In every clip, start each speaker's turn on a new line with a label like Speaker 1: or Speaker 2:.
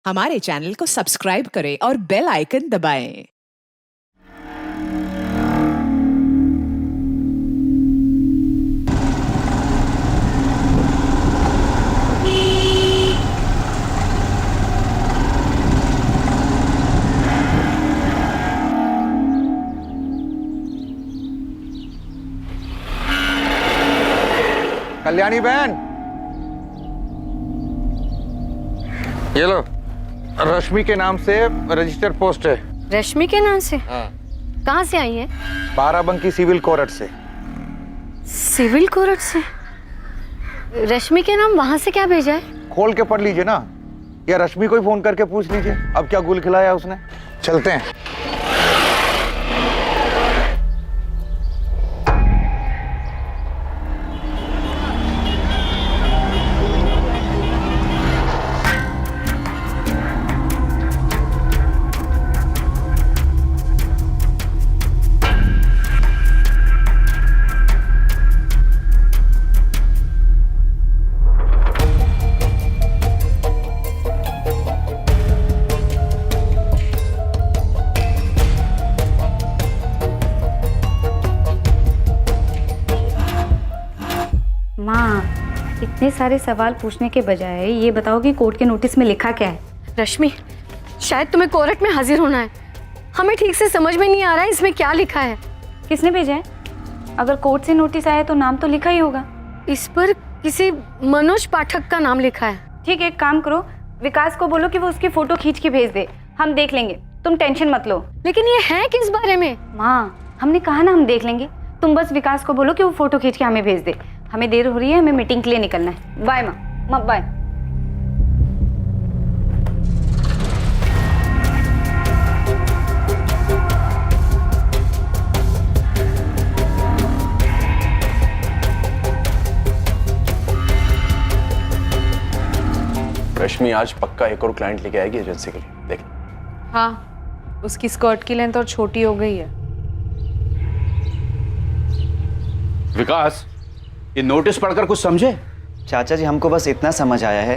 Speaker 1: हमारे चैनल को सब्सक्राइब करें और बेल आइकन दबाएं।
Speaker 2: कल्याणी बहन, ये लो, रश्मि के नाम से रजिस्टर पोस्ट है।
Speaker 3: रश्मि के नाम से?
Speaker 2: हाँ।
Speaker 3: कहाँ से आई है?
Speaker 2: बाराबंकी सिविल कोर्ट से।
Speaker 3: सिविल कोर्ट से? रश्मि के नाम वहां से क्या भेजा है?
Speaker 2: खोल के पढ़ लीजिए ना, या रश्मि को ही फोन करके पूछ लीजिए अब क्या गुल खिलाया उसने। चलते हैं।
Speaker 4: माँ, इतने सारे सवाल पूछने के बजाय ये बताओ कि कोर्ट के नोटिस में लिखा क्या है?
Speaker 3: रश्मि, शायद तुम्हें कोर्ट में हाजिर होना है। हमें ठीक से समझ में नहीं आ रहा है इसमें क्या लिखा है।
Speaker 4: किसने भेजा है? अगर कोर्ट से नोटिस आया तो नाम तो लिखा ही होगा।
Speaker 3: इस पर किसी मनोज पाठक का नाम लिखा है।
Speaker 4: ठीक है, एक काम करो, विकास को बोलो कि वो उसकी फोटो खींच के भेज दे, हम देख लेंगे, तुम टेंशन मत लो।
Speaker 3: लेकिन ये है किस बारे में?
Speaker 4: माँ, हमने कहा ना हम देख लेंगे, तुम बस विकास को बोलो कि वो फोटो खींच के हमें भेज दे। हमें देर हो रही है, हमें मीटिंग के लिए निकलना है। बाय माँ, बाय।
Speaker 5: रश्मि आज पक्का एक और क्लाइंट लेके आएगी एजेंसी के लिए, देख।
Speaker 6: हाँ, उसकी स्कर्ट की लेंथ और छोटी हो गई है।
Speaker 7: विकास, ये नोटिस पढ़कर कुछ समझे?
Speaker 8: चाचा जी, हमको बस इतना समझ आया है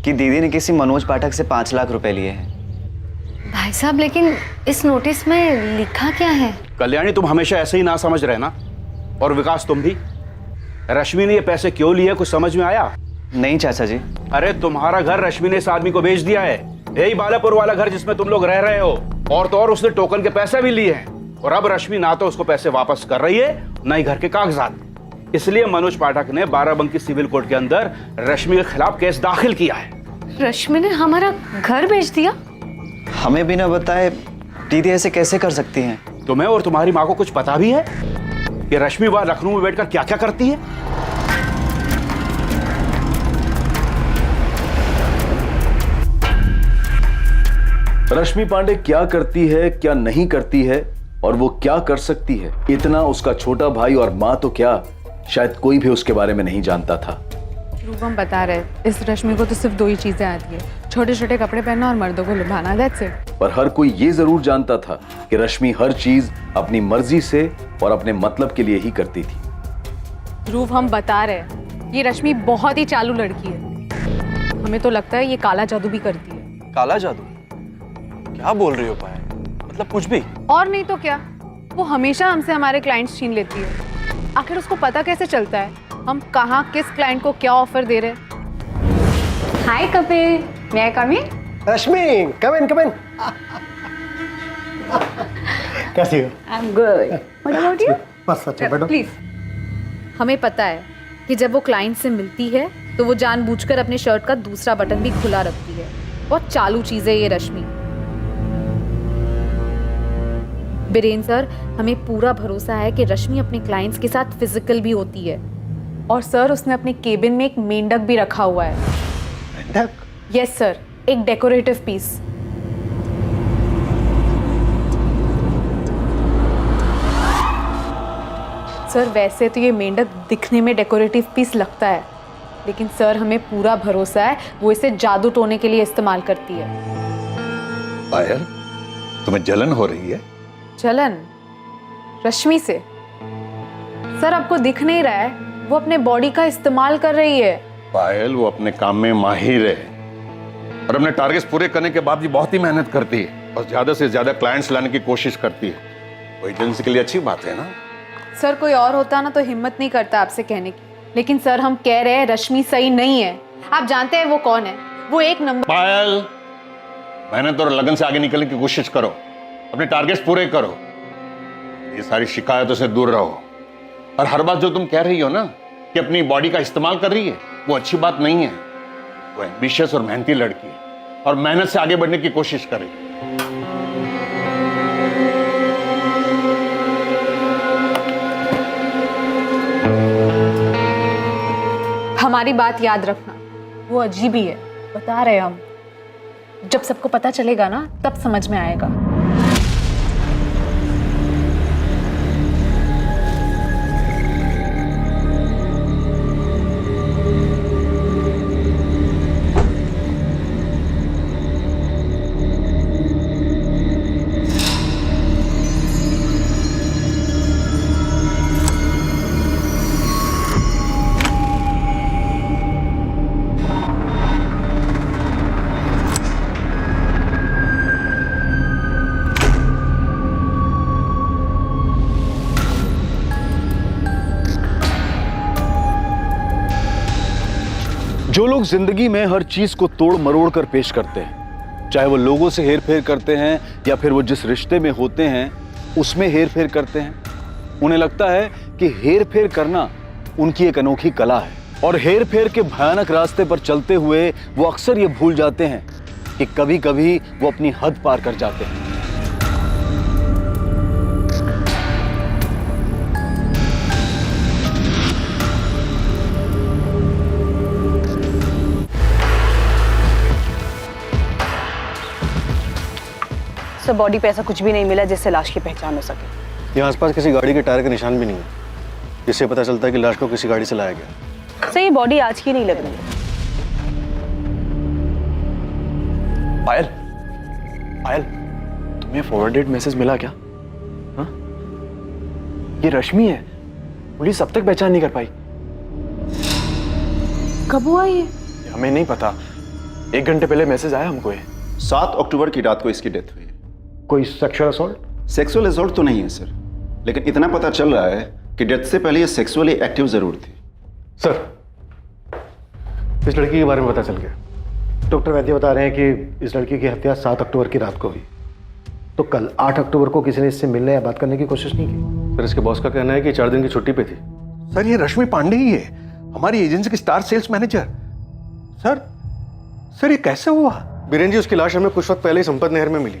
Speaker 8: कि दीदी ने किसी मनोज पाठक से 5 लाख रुपए लिए हैं।
Speaker 3: भाई साहब, लेकिन इस नोटिस में लिखा क्या है?
Speaker 7: कल्याणी, तुम हमेशा ऐसे ही ना समझ रहे ना, और विकास तुम भी। रश्मि ने ये पैसे क्यों लिए, कुछ समझ में आया?
Speaker 8: नहीं चाचा जी।
Speaker 7: अरे तुम्हारा घर रश्मि ने इस आदमी को बेच दिया है, यही बालापुर वाला घर जिसमें तुम लोग रह रहे हो। और तो और उसने टोकन के पैसे भी लिए हैं, और अब रश्मि ना तो उसको पैसे वापस कर रही है, ना ही घर के कागजात। इसलिए मनोज पाठक ने बाराबंकी सिविल कोर्ट के अंदर रश्मि के खिलाफ केस दाखिल किया है।
Speaker 3: रश्मि ने हमारा घर बेच दिया?
Speaker 8: हमें बिना बताए दीदी ऐसे कैसे कर सकती हैं?
Speaker 7: तुम्हें और तुम्हारी माँ को कुछ पता भी है कि रश्मि वहां लखनऊ में बैठकर क्या क्या करती है?
Speaker 5: रश्मि पांडे क्या करती है, क्या नहीं करती है, और वो क्या कर सकती है, इतना उसका छोटा भाई और माँ तो क्या, शायद कोई भी उसके बारे में नहीं जानता था।
Speaker 6: रूपम बता रहे, इस रश्मि को तो सिर्फ 2 ही चीजें आती है, छोटे छोटे कपड़े पहनना और मर्दों को लुभाना। That's it.
Speaker 5: पर हर कोई ये जरूर जानता था कि रश्मि हर चीज अपनी मर्जी से और अपने मतलब के लिए ही करती थी।
Speaker 6: ध्रुव, हम बता रहे, ये रश्मि बहुत ही चालू लड़की है। हमें तो लगता है ये काला जादू भी करती है।
Speaker 5: काला जादू? क्या बोल रही हो पायल? मतलब कुछ भी?
Speaker 6: और नहीं तो क्या, वो हमेशा हमसे हमारे क्लाइंट्स छीन लेती है। आखिर उसको पता कैसे चलता है हम कहाँ किस क्लाइंट को क्या ऑफर दे रहे हैं?
Speaker 4: हाय Kapil, may I come in?
Speaker 9: Rashmi, come in, come in. कैसी हो?
Speaker 4: I'm good. What about you?
Speaker 9: बस अच्छा बैठो।
Speaker 6: प्लीज। हमें पता है कि जब वो क्लाइंट से मिलती है तो वो जानबूझकर अपने शर्ट का दूसरा बटन भी खुला रखती है। बहुत चालू चीज है ये रश्मि। बीरेन सर, हमें पूरा भरोसा है कि रश्मि अपने क्लाइंट्स के साथ फिजिकल भी होती है। और सर, उसने अपने केबिन में एक मेंढक भी रखा हुआ है।
Speaker 9: मेंढक?
Speaker 6: यस सर, एक डेकोरेटिव पीस। सर, वैसे तो ये मेंढक दिखने में डेकोरेटिव पीस लगता है, लेकिन सर हमें पूरा भरोसा है वो इसे जादू टोने के लिए इस्तेमाल करती है।
Speaker 2: पायल, तुम्हें जलन हो रही है?
Speaker 6: जलन? रश्मि से? सर, आपको दिख नहीं रहा है, वो अपने बॉडी का इस्तेमाल कर रही है।
Speaker 2: पायल, वो अपने काम में माहिर है। और अपने टारगेट्स पूरे करने के बाद भी बहुत ही मेहनत करती है और ज्यादा से ज्यादा क्लाइंट्स लाने की कोशिश करती है। वो एजेंसी के लिए अच्छी बात है ना।
Speaker 6: सर कोई और होता ना तो हिम्मत नहीं करता आपसे कहने की, लेकिन सर हम कह रहे हैं रश्मि सही नहीं है। आप जानते हैं वो कौन है? वो एक नंबर।
Speaker 2: पायल, मेहनत और लगन से आगे निकलने की कोशिश करो, अपने टारगेट्स पूरे करो, ये सारी शिकायतों से दूर रहो। और हर बात जो तुम कह रही हो ना कि अपनी बॉडी का इस्तेमाल कर रही है, वो अच्छी बात नहीं है। वो एम्बिशियस और मेहनती लड़की है और मेहनत से आगे बढ़ने की कोशिश करे।
Speaker 6: हमारी बात याद रखना, वो अजीब ही है, बता रहे हम। जब सबको पता चलेगा ना तब समझ में आएगा।
Speaker 5: जो लोग जिंदगी में हर चीज को तोड़ मरोड़ कर पेश करते हैं, चाहे वो लोगों से हेर फेर करते हैं या फिर वो जिस रिश्ते में होते हैं उसमें हेर फेर करते हैं, उन्हें लगता है कि हेर फेर करना उनकी एक अनोखी कला है। और हेर फेर के भयानक रास्ते पर चलते हुए वो अक्सर ये भूल जाते हैं कि कभी कभी वो अपनी हद पार कर जाते हैं।
Speaker 10: सर बॉडी पे ऐसा कुछ भी नहीं मिला जिससे लाश की पहचान हो सके।
Speaker 9: यहाँ आसपास किसी गाड़ी के टायर का निशान भी नहीं है, जिससे पता चलता है कि लाश को किसी गाड़ी से लाया गया।
Speaker 10: सर ये बॉडी आज की नहीं लग रही है।
Speaker 11: पायल, पायल, तुम्हें फॉरवर्डेड मैसेज मिला क्या? हाँ? ये रश्मि है। पुलिस अब तक पहचान नहीं कर पाई।
Speaker 10: कब हुआ ये?
Speaker 11: हमें नहीं पता, 1 घंटे पहले मैसेज आया हमको। ये
Speaker 12: 7 अक्टूबर की रात को इसकी डेथ हुई है।
Speaker 9: कोई सेक्सुअल असॉल्ट?
Speaker 12: सेक्सुअल असॉल्ट तो नहीं है सर, लेकिन इतना पता चल रहा है कि डेथ से पहले ये सेक्सुअली एक्टिव जरूर थी।
Speaker 9: सर, इस लड़की के बारे में पता चल गया। डॉक्टर वैद्य बता रहे हैं कि इस लड़की की हत्या 7 अक्टूबर की रात को हुई। तो कल 8 अक्टूबर को किसी ने इससे मिलने या बात करने की कोशिश नहीं की? सर, इसके बॉस का कहना है कि 4 दिन की छुट्टी पे थी।
Speaker 2: सर, ये रश्मि पांडे ही है, हमारी एजेंसी की स्टार सेल्स मैनेजर। सर ये कैसे हुआ?
Speaker 9: बीरेन जी, उसकी लाश हमें कुछ वक्त पहले ही संपत नहर में मिली,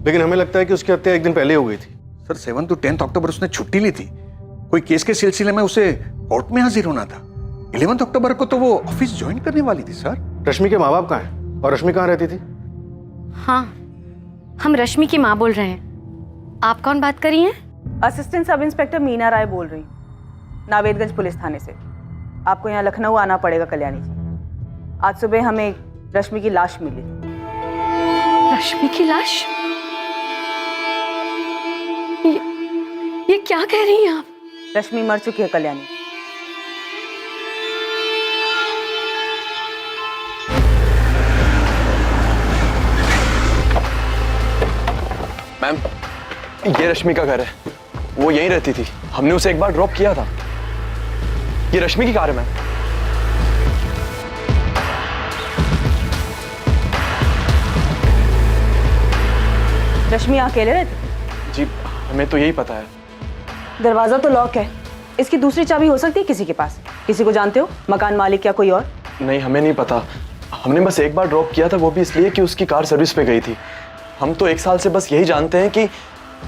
Speaker 9: लेकिन हमें लगता है कि उसकी हत्या 1 दिन पहले हो गई थी।
Speaker 2: सर, 7 to 10 अक्टूबर उसने छुट्टी ली थी, कोई केस के सिलसिले में उसे कोर्ट में हाजिर होना था। 11 अक्टूबर को तो वो ऑफिस ज्वाइन करने वाली थी। सर,
Speaker 9: रश्मि के माँ बाप कहाँ हैं और रश्मि कहाँ रहती थी?
Speaker 3: हाँ, हम रश्मि की माँ बोल रहे हैं। आप कौन बात कर रही हैं?
Speaker 10: असिस्टेंट सब इंस्पेक्टर मीना राय बोल रही हूँ, नावेदगंज पुलिस थाने से। आपको यहाँ लखनऊ आना पड़ेगा कल्याणी जी। आज सुबह हमें रश्मि की लाश मिली।
Speaker 3: रश्मि की लाश? ये क्या कह रही हैं आप?
Speaker 10: रश्मि मर चुकी है कल्याणी।
Speaker 11: मैम, ये रश्मि का घर है, वो यहीं रहती थी। हमने उसे एक बार ड्रॉप किया था। ये रश्मि की कार है मैम।
Speaker 10: रश्मि अकेले रहती?
Speaker 11: जी, हमें तो यही पता है।
Speaker 10: दरवाजा तो लॉक है, इसकी दूसरी चाबी हो सकती है किसी के पास? किसी को जानते हो, मकान मालिक या कोई और?
Speaker 11: नहीं, हमें नहीं पता। हमने बस एक बार ड्रॉप किया था, वो भी इसलिए कि उसकी कार सर्विस पे गई थी। हम तो 1 साल से बस यही जानते हैं कि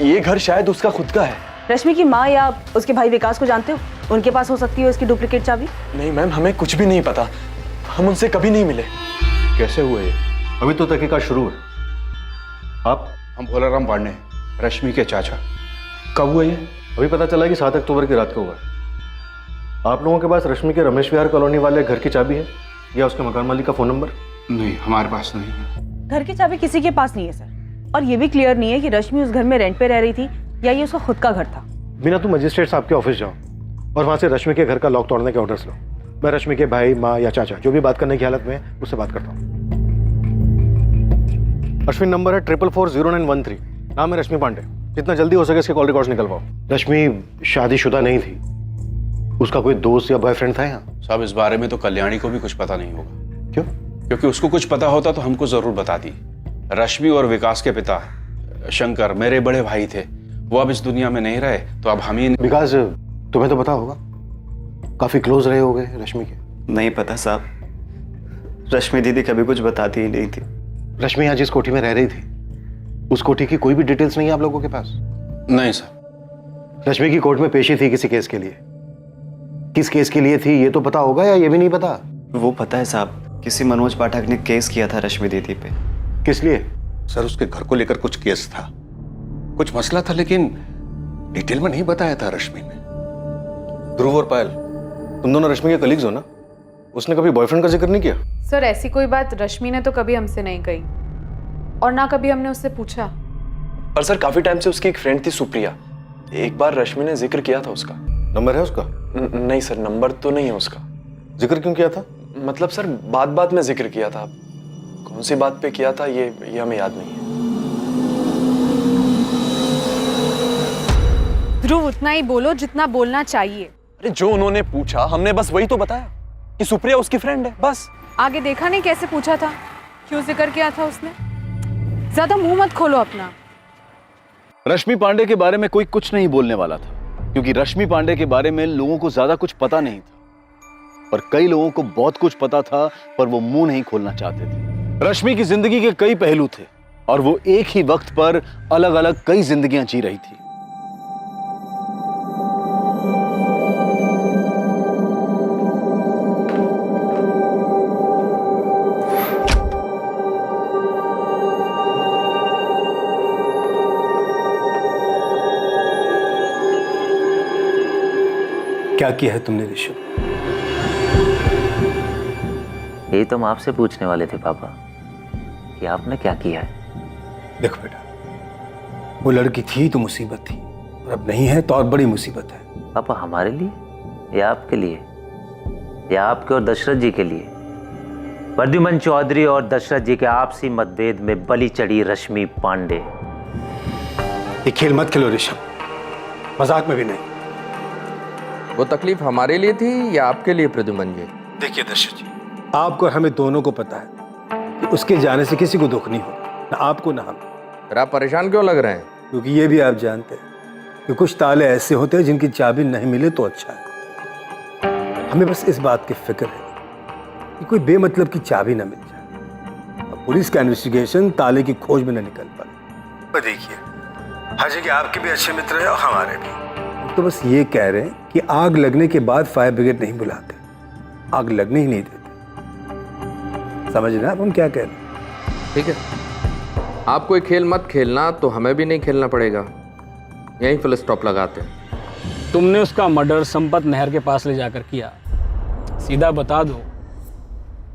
Speaker 11: ये घर शायद उसका खुद का है।
Speaker 10: रश्मि की माँ या उसके भाई विकास को जानते हो? उनके पास हो सकती है इसकी डुप्लीकेट चाबी?
Speaker 11: नहीं मैम, हमें कुछ भी नहीं पता। हम उनसे कभी नहीं मिले।
Speaker 9: कैसे हुए ये? अभी तो तहकीकात शुरू है। आप?
Speaker 7: हम भोलाराम पांडे, रश्मि के चाचा। कब हुआ ये?
Speaker 9: अभी पता चला कि 7 अक्टूबर की रात को हुआ। आप लोगों के पास रश्मि के रमेश विहार कॉलोनी वाले घर की चाबी है या उसके मकान मालिक का फोन नंबर?
Speaker 7: नहीं, हमारे पास नहीं है।
Speaker 10: घर की चाबी किसी के पास नहीं है सर, और ये भी क्लियर नहीं है कि रश्मि उस घर में रेंट पे रह रही थी या ये उसका खुद का घर था।
Speaker 9: बिना तुम मजिस्ट्रेट साहब के ऑफिस जाओ और वहां से रश्मि के घर का लॉक तोड़ने के ऑर्डर्स लो। मैं रश्मि के भाई, माँ या चाचा जो भी बात करने की हालत में है उससे बात करता हूँ। अश्विन नंबर है 44400913। नाम है रश्मि पांडे। जितना जल्दी हो सके इसके कॉल रिकॉर्ड्स निकलवाओ। रश्मि शादीशुदा नहीं थी, उसका कोई दोस्त या बॉयफ्रेंड था यहाँ?
Speaker 7: साहब इस बारे में तो कल्याणी को भी कुछ पता नहीं होगा।
Speaker 9: क्यों?
Speaker 7: क्योंकि उसको कुछ पता होता तो हमको जरूर बताती। रश्मि और विकास के पिता शंकर मेरे बड़े भाई थे, वो अब इस दुनिया में नहीं रहे, तो अब हम ही।
Speaker 9: विकास, तुम्हें तो पता होगा, काफी क्लोज रहे होगे रश्मि के।
Speaker 8: नहीं पता साहब, रश्मि दीदी कभी कुछ बताती ही नहीं थी।
Speaker 9: रश्मि यहाँ जिस कोठी में रह रही थी, उस कोठी की कोई भी डिटेल्स नहीं है आप लोगों के पास?
Speaker 7: नहीं सर।
Speaker 9: रश्मि की कोर्ट में पेशी थी किसी केस के लिए, किस केस के लिए थी ये तो पता होगा या ये भी नहीं पता?
Speaker 8: वो पता है साहब, किसी मनोज पाठक ने केस किया था रश्मि दीदी पे।
Speaker 9: किस लिए?
Speaker 2: सर उसके घर को लेकर कुछ केस था, कुछ मसला था, लेकिन डिटेल में नहीं बताया था रश्मि ने।
Speaker 9: ध्रुव और पायल, तुम दोनों रश्मि के कलीग्स हो ना? उसने कभी बॉयफ्रेंड का जिक्र नहीं किया?
Speaker 6: सर ऐसी कोई बात रश्मि ने तो कभी हमसे नहीं कही, और ना कभी हमने उससे पूछा।
Speaker 11: पर सर काफी टाइम से उसकी एक फ्रेंड थी सुप्रिया, एक बार रश्मि ने जिक्र किया था उसका।
Speaker 9: नंबर है उसका?
Speaker 11: नहीं सर, नंबर तो नहीं है उसका।
Speaker 9: जिक्र क्यों किया था?
Speaker 11: मतलब सर बात बात में जिक्र किया था, कौन सी बात पे किया था ये हमें याद नहीं है।
Speaker 6: ध्रुव, उतना ही बोलो जितना बोलना चाहिए।
Speaker 11: अरे जो उन्होंने पूछा हमने बस वही तो बताया कि सुप्रिया उसकी फ्रेंड है, बस।
Speaker 6: आगे देखा नहीं कैसे पूछा था, क्यों जिक्र किया था उसने? ज्यादा मुंह मत खोलो अपना।
Speaker 5: रश्मि पांडे के बारे में कोई कुछ नहीं बोलने वाला था, क्योंकि रश्मि पांडे के बारे में लोगों को ज्यादा कुछ पता नहीं था, पर कई लोगों को बहुत कुछ पता था, पर वो मुंह नहीं खोलना चाहते थे। रश्मि की जिंदगी के कई पहलू थे और वो एक ही वक्त पर अलग अलग कई जिंदगियां जी रही थी।
Speaker 9: क्या किया है तुमने ऋषभ?
Speaker 13: यही तो हम आपसे पूछने वाले थे पापा, कि आपने क्या किया है।
Speaker 9: देखो बेटा, वो लड़की थी तो मुसीबत थी, और अब नहीं है तो और बड़ी मुसीबत है।
Speaker 13: पापा हमारे लिए या आपके लिए, या आपके और दशरथ जी के लिए? प्रद्युमन चौधरी और दशरथ जी के आपसी मतभेद में बलि चढ़ी रश्मि पांडे।
Speaker 9: ये खेल मत खेलो ऋषभ, मजाक में भी नहीं।
Speaker 14: वो तकलीफ हमारे लिए थी या आपके लिए प्रद्युमन जी?
Speaker 9: देखिए दशरथ जी, आपको और हमें दोनों को पता है कि उसके जाने से किसी को दुख नहीं होगा, ना आपको ना हम।
Speaker 14: फिर आप परेशान क्यों लग रहे हैं?
Speaker 9: क्योंकि ये भी आप जानते हैं कि कुछ ताले ऐसे होते हैं जिनकी चाबी नहीं मिले तो अच्छा है। हमें बस इस बात की फिक्र है कि कोई बेमतलब की चाबी ना मिल जाए और पुलिस का इन्वेस्टिगेशन ताले की खोज में न निकल पाए। देखिए, हर जगह आपके भी अच्छे मित्र हैं और हमारे भी। तो बस ये कह रहे हैं कि आग लगने के बाद फायर ब्रिगेड नहीं बुलाते, आग लगने ही नहीं देते। समझ रहे हैं आप हम क्या कह रहे हैं?
Speaker 14: ठीक है, आप कोई खेल मत खेलना तो हमें भी नहीं खेलना पड़ेगा, यहीं फुल स्टॉप लगाते हैं।
Speaker 15: तुमने उसका मर्डर संपत नहर के पास ले जाकर किया, सीधा बता दो,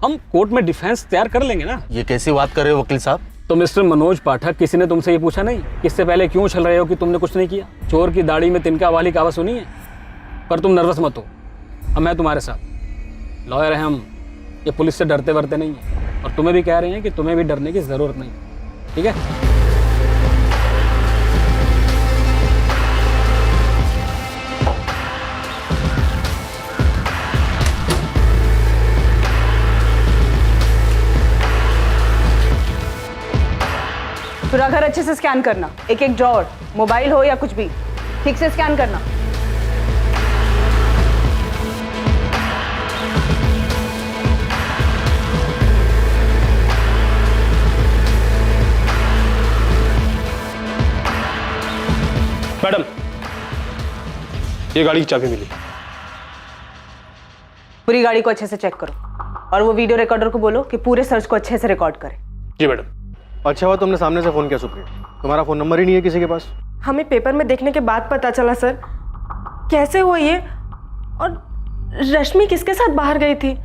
Speaker 15: हम कोर्ट में डिफेंस तैयार कर लेंगे ना।
Speaker 16: ये कैसी बात कर रहे हो वकील साहब?
Speaker 15: तो मिस्टर मनोज पाठक, किसी ने तुमसे ये पूछा नहीं कि इससे पहले क्यों उछल रहे हो कि तुमने कुछ नहीं किया? चोर की दाढ़ी में तिनका वाली कहावत सुनी है? पर तुम नर्वस मत हो, अब मैं तुम्हारे साथ, लॉयर हैं हम, ये पुलिस से डरते वरते नहीं है, और तुम्हें भी कह रहे हैं कि तुम्हें भी डरने की जरूरत नहीं, ठीक है?
Speaker 10: पूरा घर अच्छे से स्कैन करना, एक एक ड्रॉअर, मोबाइल हो या कुछ भी, ठीक से स्कैन करना।
Speaker 11: मैडम, ये गाड़ी की चाबी मिली।
Speaker 10: पूरी गाड़ी को अच्छे से चेक करो और वो वीडियो रिकॉर्डर को बोलो कि पूरे सर्च को अच्छे से रिकॉर्ड करे।
Speaker 11: जी मैडम।
Speaker 9: अच्छा हुआ तुमने सामने से फोन किया सुप्रिया, तुम्हारा फोन नंबर ही नहीं है किसी के पास।
Speaker 3: हमें पेपर में देखने के बाद पता चला सर, कैसे हुआ ये, और रश्मि किसके साथ बाहर गई थी,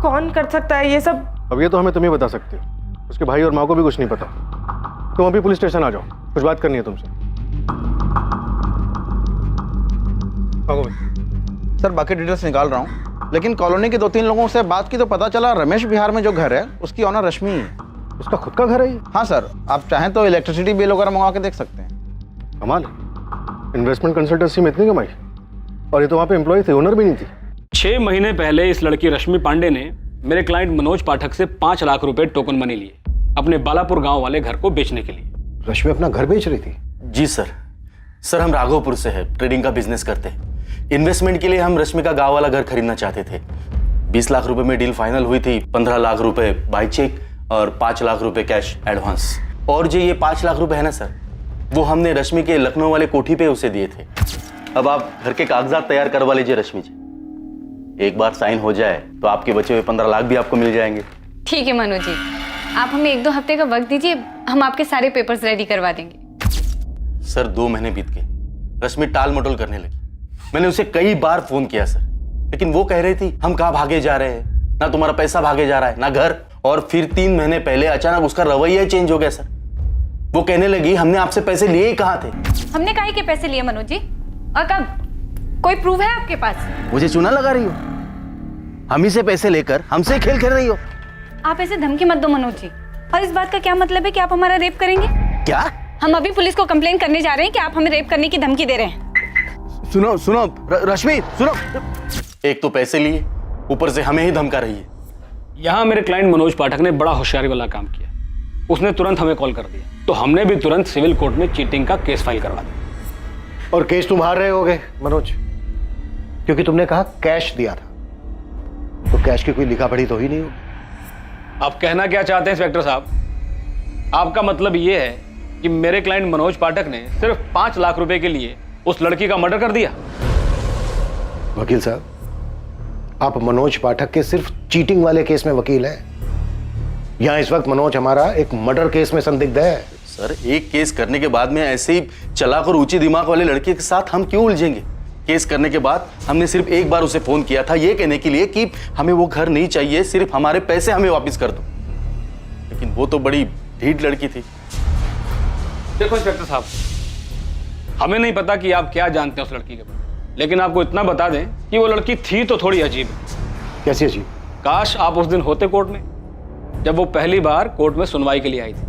Speaker 3: कौन कर सकता है ये सब?
Speaker 9: अब ये तो हमें तुम ही बता सकते हो, उसके भाई और माँ को भी कुछ नहीं पता। तुम अभी पुलिस स्टेशन आ जाओ, कुछ बात करनी है तुमसे।
Speaker 16: सर बाकी डिटेल्स निकाल रहा हूँ, लेकिन कॉलोनी के 2-3 लोगों से बात की तो पता चला रमेश विहार में जो घर है उसकी ऑनर रश्मि है।
Speaker 9: इसका खुद का घर है ये?
Speaker 16: हाँ सर, आप चाहें तो इलेक्ट्रिसिटी बिल वगैरह मंगवा के देख सकते हैं।
Speaker 9: कमाल है, इन्वेस्टमेंट कंसल्टेंसी में इतनी कमाई, और ये तो वहाँ पे एम्प्लॉय थे, ओनर भी नहीं थी।
Speaker 15: 6 महीने पहले इस लड़की रश्मि पांडे ने मेरे क्लाइंट मनोज पाठक से 5 लाख रुपए टोकन मनी लिए अपने बालापुर गांव वाले घर को बेचने के लिए।
Speaker 9: रश्मि अपना घर बेच रही थी?
Speaker 16: जी सर। सर हम राघवपुर से है, ट्रेडिंग का बिजनेस करते हैं। इन्वेस्टमेंट के लिए हम रश्मि का गांव वाला घर खरीदना चाहते थे। 20 लाख रुपए में डील फाइनल हुई थी। 15 लाख रुपए बाय चेक और 5 लाख रुपए कैश एडवांस। और जो ये 5 लाख रुपए है ना सर, वो हमने रश्मि के लखनऊ वाले कोठी पे उसे दिए थे। अब आप घर के कागजात तैयार करवा लीजिए रश्मि जी। एक बार साइन हो जाए तो आपके बचे हुए 15 लाख भी आपको मिल जाएंगे।
Speaker 4: ठीक है मनोज जी, आप हमें 1-2 हफ्ते का वक्त दीजिए, हम आपके सारे पेपर्स रेडी करवा देंगे।
Speaker 16: सर 2 महीने बीत गए, रश्मि टाल मटोल करने लगी। मैंने उसे कई बार फोन किया सर, लेकिन वो कह रही थी हम कहाँ भागे जा रहे हैं, ना तुम्हारा पैसा भागे जा रहा है ना घर। और फिर 3 महीने पहले अचानक उसका रवैया चेंज हो गया सर। वो कहने लगी हमने आपसे पैसे लिए ही कहाँ थे।
Speaker 4: हमने काहे के पैसे लिए मनोज जी, और कब? कोई प्रूफ है आपके पास?
Speaker 16: मुझे चूना लगा रही हो? हम ही से पैसे लेकर हमसे खेल खेल रही हो?
Speaker 4: आप ऐसे धमकी मत दो मनोज जी। और इस बात का क्या मतलब है कि आप हमारा रेप करेंगे?
Speaker 16: क्या?
Speaker 4: हम अभी पुलिस को कंप्लेन करने जा रहे हैं कि आप हमें रेप करने की धमकी दे रहे हैं।
Speaker 16: सुनो सुनो रश्मि सुनो, एक तो पैसे लिए, ऊपर से हमें ही धमका रही है।
Speaker 15: यहाँ मेरे क्लाइंट मनोज पाठक ने बड़ा होशियारी वाला काम किया। उसने तुरंत हमें कॉल कर दिया, तो हमने भी तुरंत सिविल कोर्ट में चीटिंग का केस फाइल करवा दिया।
Speaker 9: और केस तुम हार रहे होगे मनोज, क्योंकि तुमने कहा कैश दिया था, तो कैश की कोई लिखा पढ़ी तो ही नहीं होगी।
Speaker 15: आप कहना क्या चाहते हैं इंस्पेक्टर साहब? आपका मतलब ये है कि मेरे क्लाइंट मनोज पाठक ने सिर्फ 5 लाख रुपए के लिए उस लड़की का मर्डर कर दिया?
Speaker 9: वकील साहब, आप मनोज पाठक के सिर्फ चीटिंग वाले केस में वकील हैं। यहां इस वक्त मनोज हमारा एक मर्डर केस में संदिग्ध है।
Speaker 16: सर एक केस करने के बाद में ऐसे ही चालाक और ऊंची दिमाग वाले लड़के के साथ हम क्यों उलझेंगे? केस करने के बाद हमने सिर्फ एक बार उसे फोन किया था ये कहने के लिए कि हमें वो घर नहीं चाहिए, सिर्फ हमारे पैसे हमें वापस कर दो। लेकिन वो तो बड़ी ढीठ लड़की थी।
Speaker 15: देखो इंस्पेक्टर साहब, हमें नहीं पता कि आप क्या जानते हैं उस लड़की के बारे में, लेकिन आपको इतना बता दें कि वो लड़की थी तो थोड़ी अजीब है।
Speaker 9: कैसी अजीब?
Speaker 15: काश आप उस दिन होते कोर्ट में, जब वो पहली बार कोर्ट में सुनवाई के लिए आई थी।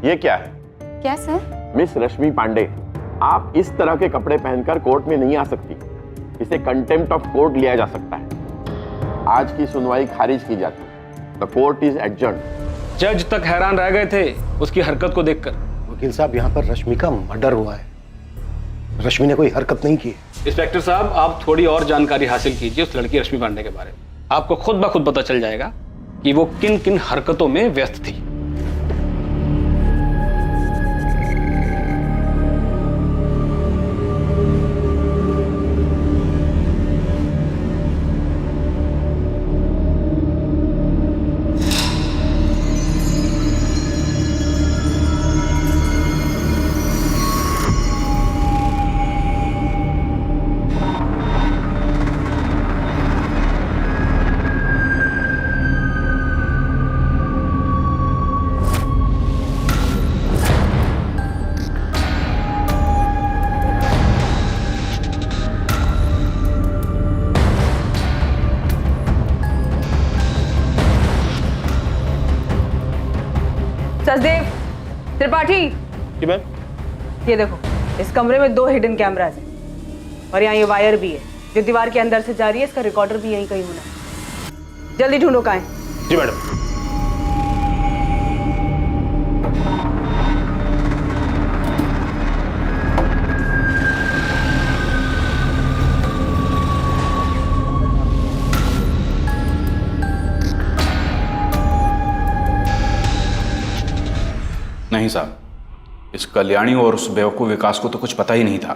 Speaker 17: ये क्या है?
Speaker 4: क्या सर?
Speaker 17: मिस रश्मि पांडे, आप इस तरह के कपड़े पहनकर कोर्ट में नहीं आ सकती। इसे कंटेम्प्ट ऑफ कोर्ट लिया जा सकता है। आज की सुनवाई खारिज की जाती है। The court is adjourned.
Speaker 15: जज तक हैरान रह गए थे उसकी हरकत को देखकर।
Speaker 9: वकील साहब, यहाँ पर रश्मि का मर्डर हुआ है, रश्मि ने कोई हरकत नहीं की।
Speaker 15: इंस्पेक्टर साहब, आप थोड़ी और जानकारी हासिल कीजिए उस लड़की रश्मि पांडे के बारे में। आपको खुद ब खुद पता चल जाएगा कि वो किन किन हरकतों में व्यस्त थी।
Speaker 10: सचदेव, त्रिपाठी,
Speaker 11: जी मैम।
Speaker 10: ये देखो, इस कमरे में 2 हिडन कैमरास हैं और यहाँ ये वायर भी है जो दीवार के अंदर से जा रही है। इसका रिकॉर्डर भी यहीं कहीं होना है। जल्दी ढूंढो कहाँ है।
Speaker 11: जी मैडम।
Speaker 7: नहीं साहब, इस कल्याणी और उस बेवकूफ़ विकास को तो कुछ पता ही नहीं था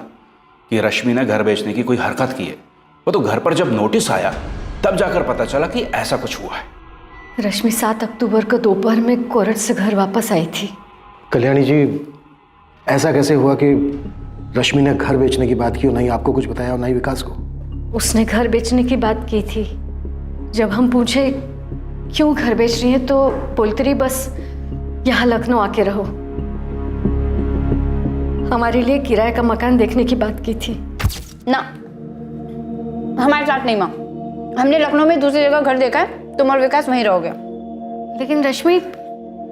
Speaker 7: कि रश्मि ने घर बेचने की कोई हरकत की है। वो तो घर पर जब नोटिस आया तब जाकर पता चला कि ऐसा कुछ हुआ है।
Speaker 18: रश्मि 7 अक्टूबर को दोपहर में कोरट से घर वापस आई थी।
Speaker 9: कल्याणी जी, ऐसा कैसे हुआ कि रश्मि ने घर बेचने की बात की और नहीं आपको कुछ बताया और नहीं विकास को?
Speaker 18: उसने घर बेचने की बात की थी। जब हम पूछे क्यों घर बेच रही है तो बोलती रही बस यहाँ लखनऊ आके रहो। हमारे लिए किराए का मकान देखने की बात की थी।
Speaker 4: ना, हमारे साथ नहीं माँ। हमने लखनऊ में दूसरी जगह घर देखा है, तुम और विकास वहीं रहोगे।
Speaker 18: लेकिन रश्मि,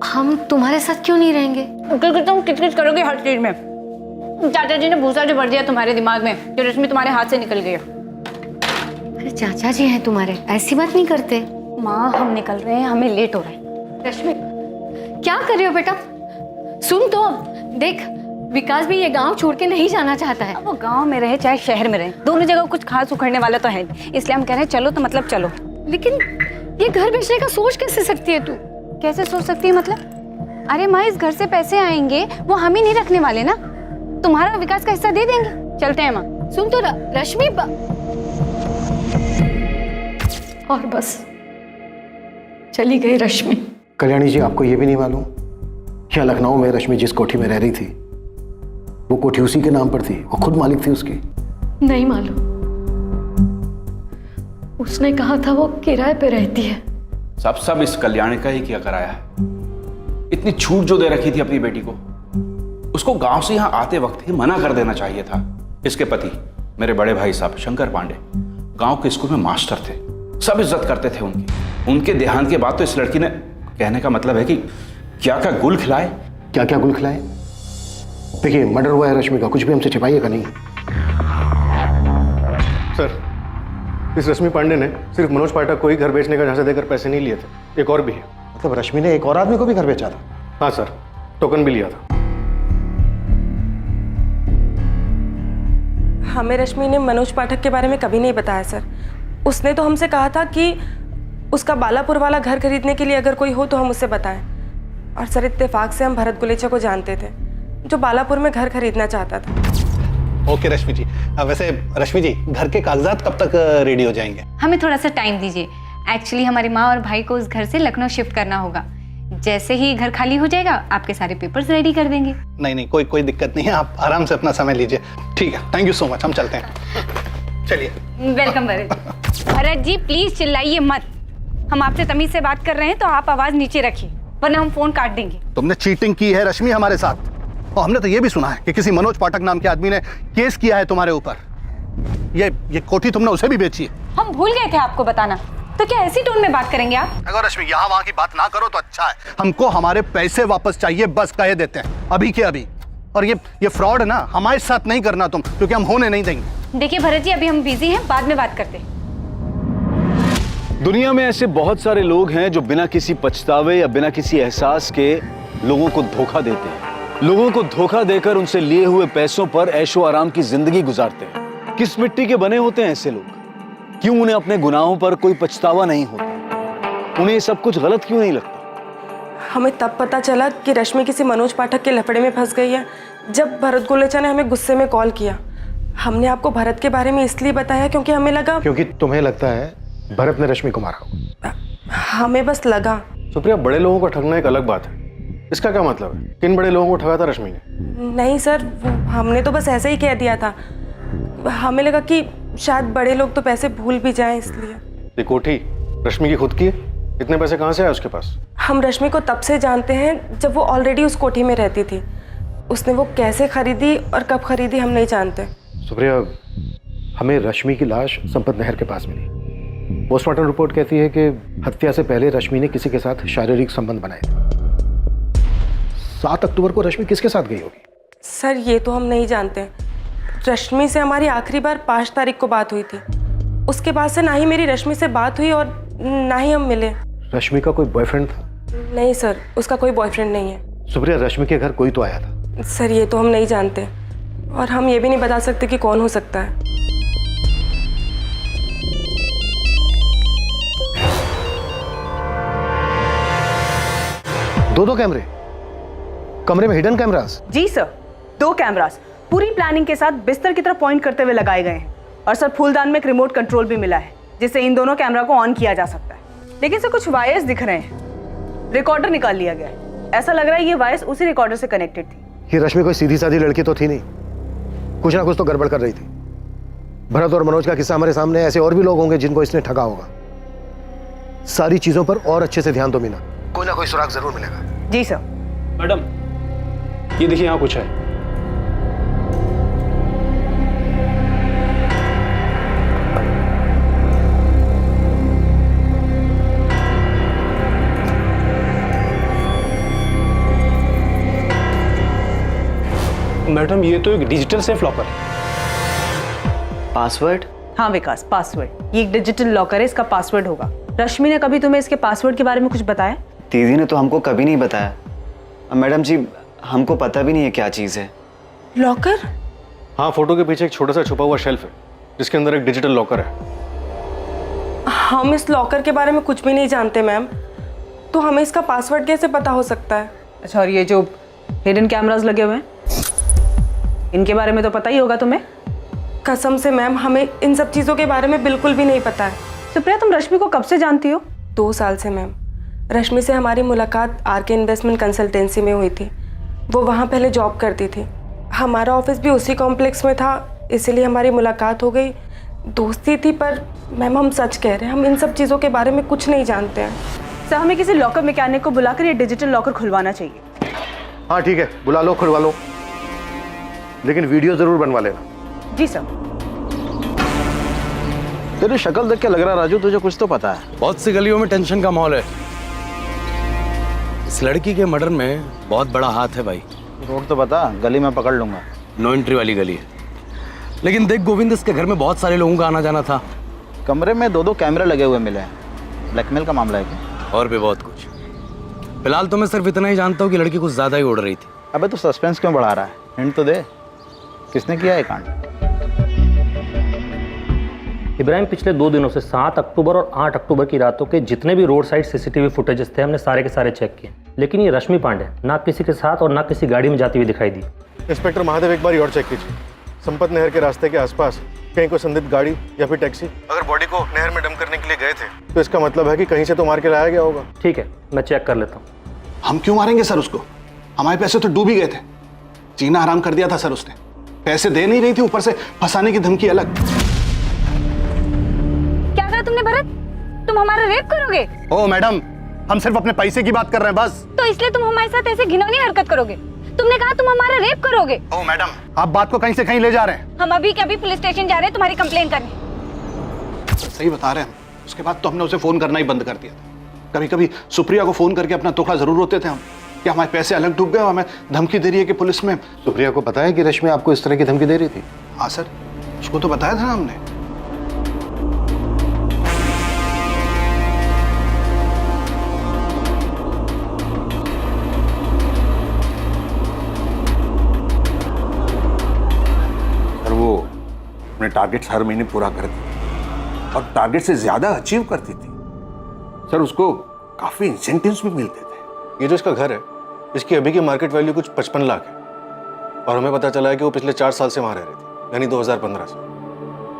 Speaker 18: हम तुम्हारे साथ क्यों नहीं रहेंगे?
Speaker 4: क्योंकि तुम किचकिच करोगे हर चीज में। चाचा जी ने भूसा जो भर दिया तुम्हारे दिमाग में कि रश्मि तुम्हारे हाथ से निकल गई है।
Speaker 18: अरे चाचा जी हैं तुम्हारे, ऐसी बात नहीं करते।
Speaker 4: माँ हम निकल रहे हैं, हमें लेट हो रहा है।
Speaker 18: रश्मि क्या कर रहे हो बेटा? सुन तो, देख विकास भी ये गांव छोड़ के नहीं जाना चाहता है।
Speaker 4: वो गांव में रहे चाहे शहर में रहे, दोनों जगह कुछ खास उखड़ने वाला तो है नहीं, इसलिए हम कह रहे हैं चलो तो मतलब चलो।
Speaker 18: लेकिन ये घर बेचने का सोच कैसे सकती है तू?
Speaker 4: कैसे सोच सकती है मतलब? अरे माँ, इस घर से पैसे आएंगे वो हम ही नहीं रखने वाले ना, तुम्हारा विकास का हिस्सा दे देंगे। चलते हैं माँ।
Speaker 18: सुन तो रश्मि, और बस चली गई रश्मि।
Speaker 9: कल्याणी जी, आपको ये भी नहीं मालूम क्या लखनऊ में रश्मि जिस कोठी में रह रही थी वो कोठी उसी के नाम पर थी, वो खुद मालिक थी उसकी।
Speaker 18: नहीं मालूम, उसने कहा था वो किराए पे रहती है।
Speaker 7: सब इस कल्याण का ही किया कराया है। इतनी छूट जो दे रखी थी अपनी बेटी को, उसको गांव से यहां आते वक्त ही मना कर देना चाहिए था। इसके पति मेरे बड़े भाई साहब शंकर पांडे गांव के स्कूल में मास्टर थे, सब इज्जत करते थे उनकी। उनके देहांत के बाद तो इस लड़की ने, कहने का मतलब है कि क्या क्या गुल खिलाए।
Speaker 9: क्या क्या गुल खिलाए? देखिए, मर्डर हुआ है रश्मि का, कुछ भी हमसे छिपाइएगा नहीं।
Speaker 11: सर, इस रश्मि पांडे ने सिर्फ मनोज पाठक को ही घर बेचने का झांसा देकर पैसे नहीं लिए थे, एक और भी है।
Speaker 9: मतलब रश्मि ने एक और आदमी को भी घर बेचा था?
Speaker 11: हाँ सर, टोकन भी लिया था।
Speaker 3: हमें रश्मि ने मनोज पाठक के बारे में कभी नहीं बताया सर। उसने तो हमसे कहा था कि उसका बालापुर वाला घर खरीदने के लिए अगर कोई हो तो हम उससे बताएं। और सर, इत्तेफाक से हम भरत गुलेचा को जानते थे जो बालापुर में घर खरीदना चाहता था।
Speaker 19: ओके रश्मि जी। वैसे रश्मि जी, घर के कागजात कब तक रेडी हो जाएंगे?
Speaker 4: हमें थोड़ा सा टाइम दीजिए। एक्चुअली हमारी माँ और भाई को उस घर से लखनऊ शिफ्ट करना होगा। जैसे ही घर खाली हो जाएगा आपके सारे पेपर्स रेडी कर देंगे।
Speaker 19: नहीं, कोई दिक्कत नहीं है, आप आराम से अपना समय लीजिए। ठीक है, थैंक यू सो मच, हम चलते हैं। चलिए।
Speaker 4: वेलकम भरत जी, प्लीज चिल्लाइए मत। हम आपसे तमीज से बात कर रहे हैं तो आप आवाज नीचे रखिए, वरना हम फोन काट देंगे।
Speaker 19: तुमने चीटिंग की है रश्मि हमारे साथ, और हमने तो ये भी सुना है कि किसी मनोज पाठक नाम के आदमी ने केस किया है तुम्हारे ऊपर। ये कोठी तुमने उसे भी बेची है।
Speaker 4: हम भूल गए थे आपको बताना, तो क्या ऐसी टोन में बात करेंगे आप?
Speaker 19: अगर रश्मि यहाँ वहाँ की बात ना करो तो अच्छा है। हमको हमारे पैसे वापस चाहिए, बस कह देते हैं अभी के अभी। और ये फ्रॉड ना हमारे साथ नहीं करना तुम, क्योंकि हम होने नहीं देंगे।
Speaker 4: देखिए भरत जी, अभी हम बिजी हैं, बाद में बात करते हैं।
Speaker 5: दुनिया में ऐसे बहुत सारे लोग हैं जो बिना किसी पछतावे या बिना किसी एहसास के लोगों को धोखा देते हैं। लोगों को धोखा देकर उनसे लिए हुए पैसों पर ऐशो आराम की जिंदगी गुजारते हैं। किस मिट्टी के बने होते हैं ऐसे लोग? क्यों उन्हें अपने गुनाहों पर कोई पछतावा नहीं होता? उन्हें ये सब कुछ गलत क्यों नहीं लगता?
Speaker 3: हमें तब पता चला कि रश्मि किसी मनोज पाठक के लफड़े में फंस गई है जब भरत गुलेचा ने हमें गुस्से में कॉल किया। हमने आपको भरत के बारे में इसलिए बताया क्योंकि हमें लगा,
Speaker 9: क्योंकि तुम्हें लगता है भरत ने रश्मि को मारा।
Speaker 3: हमें बस लगा।
Speaker 11: सुप्रिया, बड़े लोगों को ठगना एक अलग बात है, इसका क्या मतलब है? किन बड़े लोगों को ठगा था रश्मि ने?
Speaker 3: नहीं सर, हमने तो बस ऐसे ही कह दिया था। हमें लगा कि शायद बड़े लोग तो पैसे भूल भी जाएं, इसलिए।
Speaker 11: ये कोठी रश्मि की खुद की है? इतने पैसे कहाँ से आए उसके पास?
Speaker 3: हम रश्मि को तब से जानते हैं जब वो ऑलरेडी उस कोठी में रहती थी। उसने वो कैसे खरीदी और कब खरीदी हम नहीं जानते।
Speaker 9: सुप्रिया, हमें रश्मि की लाश संपत नहर के पास मिली। पोस्टमार्टम रिपोर्ट कहती है कि हत्या से पहले रश्मि ने किसी के साथ शारीरिक संबंध बनाए थे। 7 अक्टूबर को रश्मि किसके साथ गई होगी?
Speaker 3: सर, ये तो हम नहीं जानते। रश्मि से हमारी आखिरी बार 5 तारीख को बात हुई थी। उसके बाद से ना ही मेरी रश्मि से बात हुई और ना ही हम मिले।
Speaker 9: रश्मि का कोई बॉयफ्रेंड था?
Speaker 3: नहीं सर, उसका कोई बॉयफ्रेंड नहीं है।
Speaker 9: सुप्रिया, रश्मि के घर कोई तो आया था।
Speaker 3: सर, ये तो हम नहीं जानते और हम ये भी नहीं बता सकते कि कौन हो सकता है।
Speaker 9: दो कैमरे कमरे में, हिडन कैमरास?
Speaker 10: जी सर, 2 कैमरास पूरी प्लानिंग के साथ बिस्तर की तरफ पॉइंट करते हुए लगाए गए हैं। और सर, फूलदान में एक रिमोट कंट्रोल भी मिला है जिससे इन दोनों कैमरा को ऑन किया जा सकता है। लेकिन सर, कुछ वायर्स दिख रहे हैं। रिकॉर्डर निकाल लिया गया है। ऐसा लग रहा है ये वायर्स उसी रिकॉर्डर से कनेक्टेड थी।
Speaker 9: ये रश्मि कोई सीधी सादी लड़की तो थी नहीं, कुछ ना कुछ तो गड़बड़ कर रही थी। भरत और मनोज का किस्सा हमारे सामने, ऐसे और भी लोग होंगे जिनको इसने ठगा होगा। सारी चीजों पर और अच्छे से ध्यान दो मीना, कोई ना कोई सुराग जरूर मिलेगा।
Speaker 10: जी सर।
Speaker 11: मैडम, ये देखिए यहाँ कुछ है। मैडम ये तो एक डिजिटल सेफ लॉकर है।
Speaker 8: पासवर्ड?
Speaker 10: हाँ विकास, पासवर्ड। ये एक डिजिटल लॉकर है, इसका पासवर्ड होगा। रश्मि ने कभी तुम्हें इसके पासवर्ड के बारे में कुछ बताया?
Speaker 8: दीदी ने तो हमको कभी नहीं बताया। मैडम जी, हमको पता भी नहीं है क्या चीज़ है।
Speaker 3: लॉकर?
Speaker 11: हाँ, फोटो के पीछे एक छोटा सा छुपा हुआ शेल्फ है जिसके अंदर एक डिजिटल लॉकर है।
Speaker 3: हम इस लॉकर के बारे में कुछ भी नहीं जानते मैम, तो हमें इसका पासवर्ड कैसे पता हो सकता है?
Speaker 10: अच्छा, और ये जो हिडन कैमरास लगे हुए हैं, इनके बारे में तो पता ही होगा तुम्हें?
Speaker 3: कसम से मैम, हमें इन सब चीज़ों के बारे में बिल्कुल भी नहीं पता है।
Speaker 10: सुप्रिया, तुम रश्मि को कब से जानती हो?
Speaker 3: 2 साल से मैम। रश्मि से हमारी मुलाकात आरके इन्वेस्टमेंट कंसल्टेंसी में हुई थी। वो वहाँ पहले जॉब करती थी, हमारा ऑफिस भी उसी कॉम्प्लेक्स में था, इसीलिए हमारी मुलाकात हो गई। दोस्ती थी, पर मैम हम सच कह रहे हैं, हम इन सब चीज़ों के बारे में कुछ नहीं जानते हैं।
Speaker 10: सर, हमें किसी लॉकर मैकेनिक को बुलाकर ये डिजिटल लॉकर खुलवाना चाहिए।
Speaker 9: हाँ ठीक है, बुला लो, खुलवा लो, लेकिन वीडियो जरूर बनवा लेना।
Speaker 10: जी सर।
Speaker 7: तेरी शक्ल देख के लग रहा है राजू तुझे कुछ तो पता है। बहुत सी गलियों में टेंशन का माहौल है। इस लड़की के मर्डर में बहुत बड़ा हाथ है भाई।
Speaker 5: रोड तो बता, गली में पकड़ लूंगा।
Speaker 7: नो एंट्री वाली गली है। लेकिन देख गोविंद, इसके घर में बहुत सारे लोगों का आना जाना था।
Speaker 5: कमरे में 2-2 कैमरे लगे हुए मिले हैं। ब्लैकमेल का मामला है क्या?
Speaker 7: और भी बहुत कुछ। फिलहाल तो मैं सिर्फ इतना ही जानता हूँ कि लड़की कुछ ज्यादा ही उड़ रही थी।
Speaker 5: अबे तो सस्पेंस क्यों बढ़ा रहा है? हिंट तो दे, किसने किया है कांड?
Speaker 20: इब्राहिम, पिछले 2 दिनों से 7 अक्टूबर और 8 अक्टूबर की रातों के जितने भी रोड साइड सीसीटीवी फुटेजेस थे, हमने सारे के सारे चेक किए, लेकिन ये रश्मि पांडे ना किसी के साथ और ना किसी गाड़ी में जाती हुई दिखाई दी।
Speaker 9: इंस्पेक्टर महादेव, एक बार और चेक कीजिए। संपत नहर के रास्ते के आसपास कहीं कोई संदिग्ध गाड़ी या फिर टैक्सी, अगर बॉडी को नहर में डंप करने के लिए गए थे तो इसका मतलब है कि कहीं से तो मार के लाया गया होगा।
Speaker 20: ठीक है, मैं चेक कर लेता हूँ।
Speaker 19: हम क्यों मारेंगे सर उसको? हमारे पैसे तो डूब ही गए थे। जीना हराम कर दिया था सर उसने। पैसे दे नहीं रही थी, ऊपर से फंसाने की धमकी अलग।
Speaker 4: क्या कहा तुमने भरत? तुम हमारा रेप करोगे?
Speaker 19: ओ मैडम, हम सिर्फ अपने पैसे की बात कर रहे हैं बस।
Speaker 4: तो इसलिए तुम हमारे साथ ऐसे घिनौनी हरकत करोगे? तुमने कहा तुम हमारा रेप करोगे।
Speaker 19: ओ मैडम, आप बात को कहीं से कहीं ले जा रहे हैं।
Speaker 4: हम अभी के अभी पुलिस स्टेशन जा रहे हैं तुम्हारी कंप्लेन करने।
Speaker 19: सही बता रहे हैं। उसके बाद तो हमने उसे फोन करना ही बंद कर दिया था। कभी कभी सुप्रिया को फोन करके अपना टुकड़ा जरूर होते थे हम कि हमारे पैसे अलग डूब गए और हमें धमकी दे रही है कि पुलिस में।
Speaker 9: सुप्रिया को पता है कि रश्मि आपको इस तरह की धमकी दे रही थी?
Speaker 19: हाँ सर, उसको तो बताया था ना हमने।
Speaker 2: वो अपने टारगेट्स हर महीने पूरा करती थी और टारगेट से ज्यादा अचीव करती थी सर। उसको काफी इंसेंटिव्स भी मिलते थे।
Speaker 11: ये जो इसका घर है, इसकी अभी की मार्केट वैल्यू कुछ 55 लाख है और हमें पता चला है कि वो पिछले 4 साल से वहाँ रह रही थी, यानी 2015 से।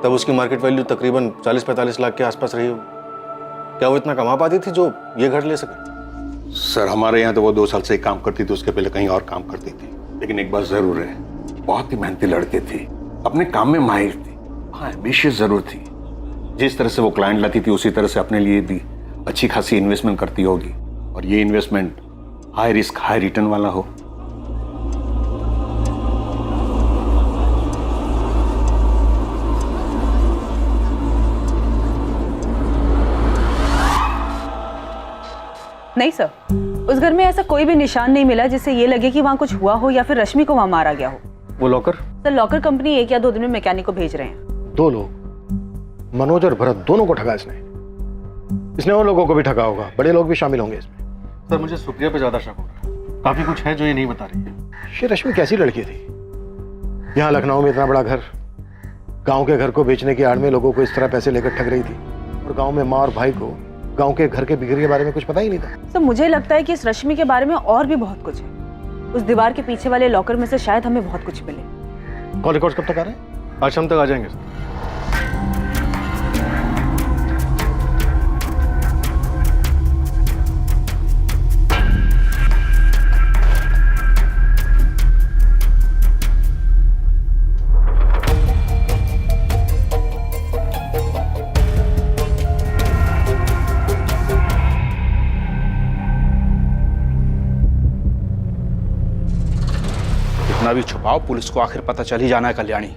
Speaker 11: तब उसकी मार्केट वैल्यू तकरीबन 40-45 लाख के आसपास रही होगी। क्या वो इतना कमा पाती थी जो ये घर ले सके?
Speaker 2: सर हमारे यहाँ तो वो 2 साल से ही काम करती थी, उसके पहले कहीं और काम करती थी। लेकिन एक बात जरूर है, बहुत ही मेहनती लड़की थी, अपने काम में माहिर थी, हाँ एम्बिशियस जरूर थी। जिस तरह से वो क्लाइंट लाती थी उसी तरह से अपने लिए भी अच्छी खासी इन्वेस्टमेंट करती होगी, और ये investment high risk high return वाला हो।
Speaker 10: नहीं सर, उस घर में ऐसा कोई भी निशान नहीं मिला जिससे ये लगे कि वहाँ कुछ हुआ हो या फिर रश्मि को वहाँ मारा गया हो।
Speaker 9: वो लॉकर?
Speaker 10: सर, लॉकर कंपनी 1 या 2 दिन में मैकेनिक को भेज रहे हैं।
Speaker 9: 2 लोग, मनोज और भरत, दोनों को ठगा इसने और लोगों को भी ठगा होगा, बड़े लोग भी शामिल होंगे इसमें।
Speaker 11: सर मुझे सुप्रिया पे ज्यादा शक हो रहा है, काफी कुछ है जो ये नहीं बता रही है।
Speaker 9: ये रश्मि कैसी लड़की थी? यहाँ लखनऊ में इतना बड़ा घर, गांव के घर को बेचने की आड़ में लोगों को इस तरह पैसे लेकर ठग रही थी, और गांव में माँ और भाई को गांव के घर के बिक्री के बारे में कुछ पता ही नहीं था।
Speaker 10: सर मुझे लगता है कि इस रश्मि के बारे में और भी बहुत कुछ है। उस दीवार के पीछे वाले लॉकर में से शायद हमें बहुत कुछ मिले।
Speaker 9: कॉल रिकॉर्ड्स कब तक आ रहे हैं? आज शाम तक आ जाएंगे सर।
Speaker 7: कितना भी छुपाओ, पुलिस को आखिर पता चल ही जाना है कल्याणी।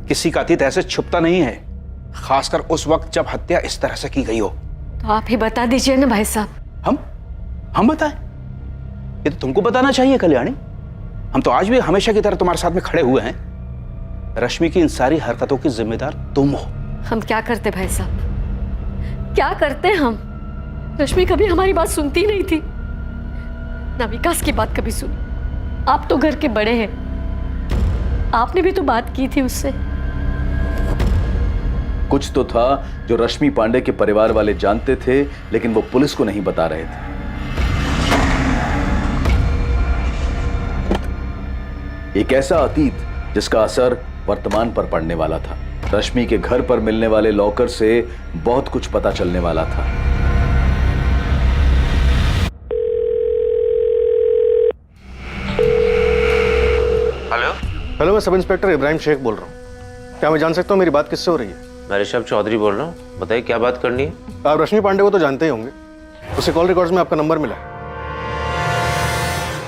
Speaker 7: किसी का अतीत ऐसे छुपता नहीं है, खासकर उस वक्त जब हत्या इस तरह से की गई हो।
Speaker 18: तो आप ही बता दीजिए ना भाई साहब।
Speaker 7: हम बताएं? ये तो तुमको बताना चाहिए कल्याणी। हम तो आज भी हमेशा की तरह तुम्हारे साथ में खड़े हुए हैं। रश्मि की इन सारी हरकतों की जिम्मेदार तुम हो।
Speaker 18: हम क्या करते भाई साहब, क्या करते हम? रश्मि कभी हमारी बात सुनती नहीं थी, ना विकास की बात कभी सुनी। आप तो घर के बड़े हैं, आपने भी तो बात की थी उससे।
Speaker 5: कुछ तो था जो रश्मि पांडे के परिवार वाले जानते थे, लेकिन वो पुलिस को नहीं बता रहे थे। एक ऐसा अतीत जिसका असर वर्तमान पर पड़ने वाला था। रश्मि के घर पर मिलने वाले लॉकर से बहुत कुछ पता चलने वाला था।
Speaker 17: हेलो
Speaker 11: हेलो, मैं सब इंस्पेक्टर इब्राहिम शेख बोल रहा हूँ। क्या मैं जान सकता हूँ मेरी बात किससे हो रही है?
Speaker 13: मैं ऋषभ चौधरी बोल रहा हूँ, बताइए क्या बात करनी है?
Speaker 11: आप रश्मि पांडे को तो जानते ही होंगे, उसे कॉल रिकॉर्ड्स में आपका नंबर मिला है।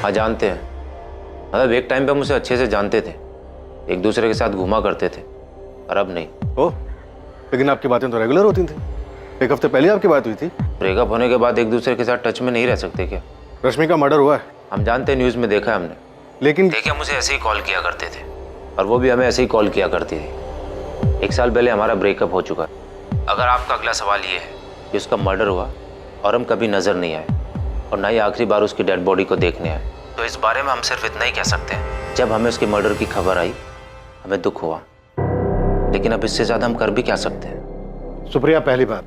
Speaker 13: हाँ जानते हैं, मतलब एक टाइम पे हम उसे अच्छे से जानते थे, एक दूसरे के साथ घूमा करते थे, और अब नहीं।
Speaker 11: ओह, लेकिन आपकी बातें तो रेगुलर होती थी। एक हफ्ते पहले आपकी बात हुई थी।
Speaker 13: ब्रेकअप होने के बाद एक दूसरे के साथ टच में नहीं रह सकते क्या?
Speaker 11: रश्मि का मर्डर हुआ है।
Speaker 13: हम जानते हैं, न्यूज़ में देखा है हमने,
Speaker 11: लेकिन
Speaker 13: देखिए मुझे ऐसे ही कॉल किया करते थे, और वो भी हमें ऐसे ही कॉल किया करती थी। 1 साल पहले हमारा ब्रेकअप हो चुका है। अगर आपका अगला सवाल ये है कि उसका मर्डर हुआ और हम कभी नज़र नहीं आए, और ना ही आखिरी बार उसकी डेड बॉडी को देखने आए, तो इस बारे में हम सिर्फ इतना ही कह सकते हैं, जब हमें उसके मर्डर की खबर आई हमें दुख हुआ, लेकिन अब इससे ज़्यादा हम कर भी क्या सकते हैं?
Speaker 9: सुप्रिया, पहली बात,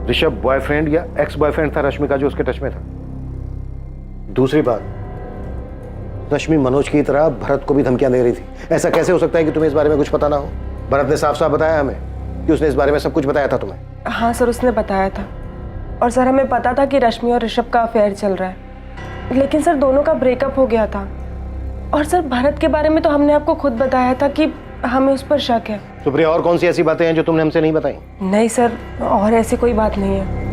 Speaker 9: ऋषभ बॉयफ्रेंड या एक्स बॉयफ्रेंड था रश्मि का जो उसके टच में था? दूसरी बात, रश्मि मनोज की तरह भरत को भी धमकियां दे रही थी। ऐसा कैसे हो सकता है कि तुम्हें इस बारे में कुछ पता ना हो? भरत ने साफ साफ बताया हमें कि उसने इस बारे में सब कुछ बताया था तुम्हें।
Speaker 3: हाँ सर, उसने बताया था, और सर हमें पता था कि रश्मि और ऋषभ का अफेयर चल रहा है, लेकिन सर दोनों का ब्रेकअप हो गया था। और सर भरत के बारे में तो हमने आपको खुद बताया था कि हमें उस पर शक है।
Speaker 9: सुप्रिया, और कौन सी ऐसी बातें हैं जो तुमने हमसे नहीं बताई?
Speaker 3: नहीं सर, और ऐसी कोई बात नहीं है।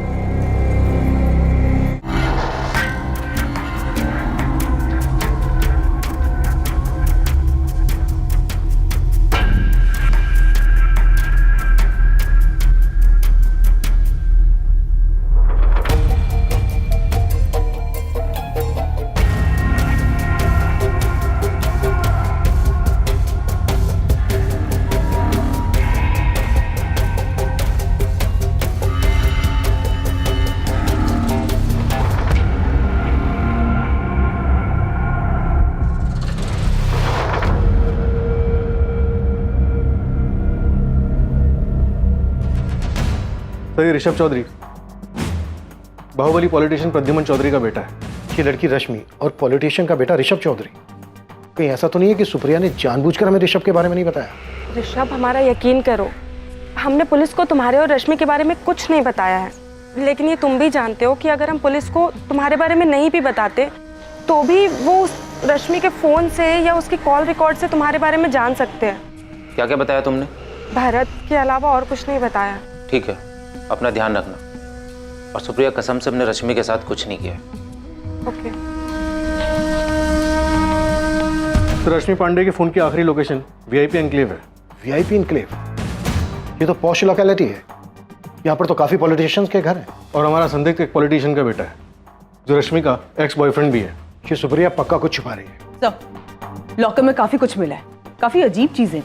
Speaker 11: तो ये ऋषभ चौधरी बाहुबली पॉलिटिशियन प्रद्युमन चौधरी का बेटा है।
Speaker 9: ये लड़की रश्मि और पॉलिटिशियन का बेटा ऋषभ चौधरी। कहीं ऐसा तो नहीं है कि सुप्रिया ने जानबूझकर हमें ऋषभ के बारे में नहीं बताया?
Speaker 3: ऋषभ, हमारा यकीन करो, हमने पुलिस को तुम्हारे और रश्मि के बारे में कुछ नहीं बताया है। लेकिन ये तुम भी जानते हो कि अगर हम पुलिस को तुम्हारे बारे में नहीं भी बताते, तो भी वो उस रश्मि के फ़ोन से या उसकी कॉल रिकॉर्ड से तुम्हारे बारे में जान सकते हैं।
Speaker 13: क्या क्या बताया तुमने?
Speaker 3: भरत के अलावा और कुछ नहीं बताया।
Speaker 13: ठीक है, अपना ध्यान रखना, और सुप्रिया कसम से हमने रश्मि के साथ कुछ नहीं किया।
Speaker 3: ओके।
Speaker 11: तो रश्मि पांडे के फोन की आखिरी लोकेशन वीआईपी एनक्लेव है।
Speaker 9: VIP enclave? ये तो पॉश लोकेलिटी है, यहाँ पर तो काफी पॉलिटिशियंस के घर हैं।
Speaker 11: और हमारा संदिग्ध एक पॉलिटिशियन का बेटा है जो रश्मि का एक्स बॉयफ्रेंड भी है।
Speaker 9: ये सुप्रिया पक्का कुछ छुपा रही है।
Speaker 10: सर, लॉकर में काफी कुछ मिला है, काफी अजीब चीजें।